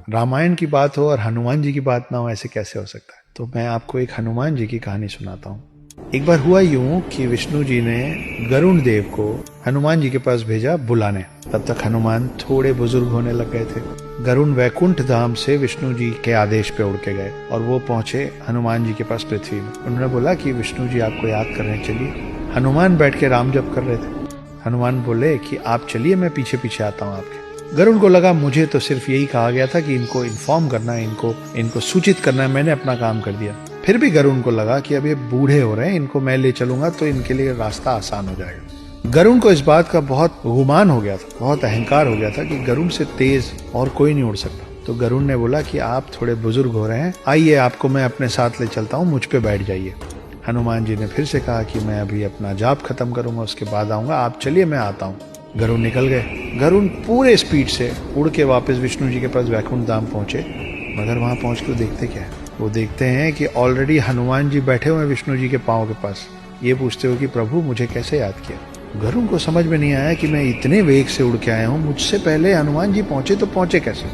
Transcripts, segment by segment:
रामायण की बात हो और हनुमान जी की बात ना हो, ऐसे कैसे हो सकता है। तो मैं आपको एक हनुमान जी की कहानी सुनाता हूँ। एक बार हुआ यूं कि विष्णु जी ने गरुण देव को हनुमान जी के पास भेजा बुलाने। तब तक हनुमान थोड़े बुजुर्ग होने लग गए थे। गरुण वैकुंठ धाम से विष्णु जी के आदेश पे उड़ के गए और वो पहुंचे हनुमान जी के पास पृथ्वी में। उन्होंने बोला कि विष्णु जी आपको याद कर रहे हैं, चलिए। हनुमान बैठ के राम जप कर रहे थे। हनुमान बोले कि आप चलिए, मैं पीछे पीछे आता हूँ आपके। गरुण को लगा मुझे तो सिर्फ यही कहा गया था कि इनको इन्फॉर्म करना है, इनको सूचित करना है, मैंने अपना काम कर दिया। फिर भी गरुण को लगा कि अब ये बूढ़े हो रहे हैं, इनको मैं ले चलूंगा तो इनके लिए रास्ता आसान हो जाएगा। गरुण को इस बात का बहुत गुमान हो गया था, बहुत अहंकार हो गया था कि गरुण से तेज और कोई नहीं उड़ सकता। तो गरुण ने बोला कि आप थोड़े बुजुर्ग हो रहे हैं, आइए आपको मैं अपने साथ ले चलता हूँ, मुझ पे बैठ जाइए। हनुमान जी ने फिर से कहा कि मैं अभी अपना जाप खत्म करूंगा, उसके बाद आऊंगा, आप चलिए मैं आता हूँ। गरुण निकल गए। गरुण पूरे स्पीड से उड़ के वापस विष्णु जी के पास वैकुंठ धाम पहुंचे। मगर वहां पहुंच के देखते क्या है, वो देखते हैं कि ऑलरेडी हनुमान जी बैठे हुए हैं विष्णु जी के पांव के पास। ये पूछते हो कि प्रभु मुझे कैसे याद किया। गरुण को समझ में नहीं आया कि मैं इतने वेग से उड़ के आया हूँ, मुझसे पहले हनुमान जी पहुंचे तो पहुंचे कैसे।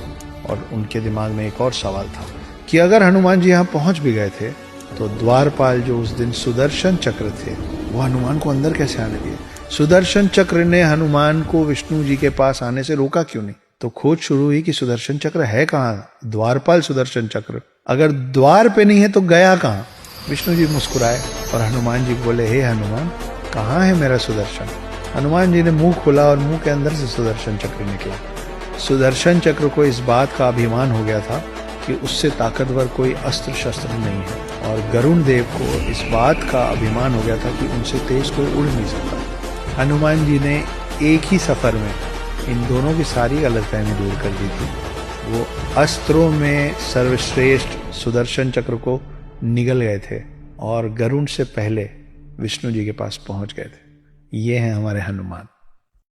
और उनके दिमाग में एक और सवाल था कि अगर हनुमान जी यहाँ पहुंच भी गए थे तो द्वारपाल जो उस दिन सुदर्शन चक्र थे वो हनुमान को अंदर कैसे आने दिए। सुदर्शन चक्र ने हनुमान को विष्णु जी के पास आने से रोका क्यों नहीं। तो खोज शुरू हुई कि सुदर्शन चक्र है कहाँ, द्वारपाल सुदर्शन चक्र अगर द्वार पे नहीं है तो गया कहाँ। विष्णु जी मुस्कुराए और हनुमान जी बोले, हे हनुमान, कहाँ है मेरा सुदर्शन। हनुमान जी ने मुंह खोला और मुंह के अंदर से सुदर्शन चक्र निकला। सुदर्शन चक्र को इस बात का अभिमान हो गया था कि उससे ताकतवर कोई अस्त्र शस्त्र नहीं है, और गरुण देव को इस बात का अभिमान हो गया था कि उनसे तेज कोई उड़ नहीं सकता। हनुमान जी ने एक ही सफर में इन दोनों की सारी गलतफहमी दूर कर दी थी। वो अस्त्रों में सर्वश्रेष्ठ सुदर्शन चक्र को निगल गए थे और गरुण से पहले विष्णु जी के पास पहुंच गए थे। ये हैं हमारे हनुमान।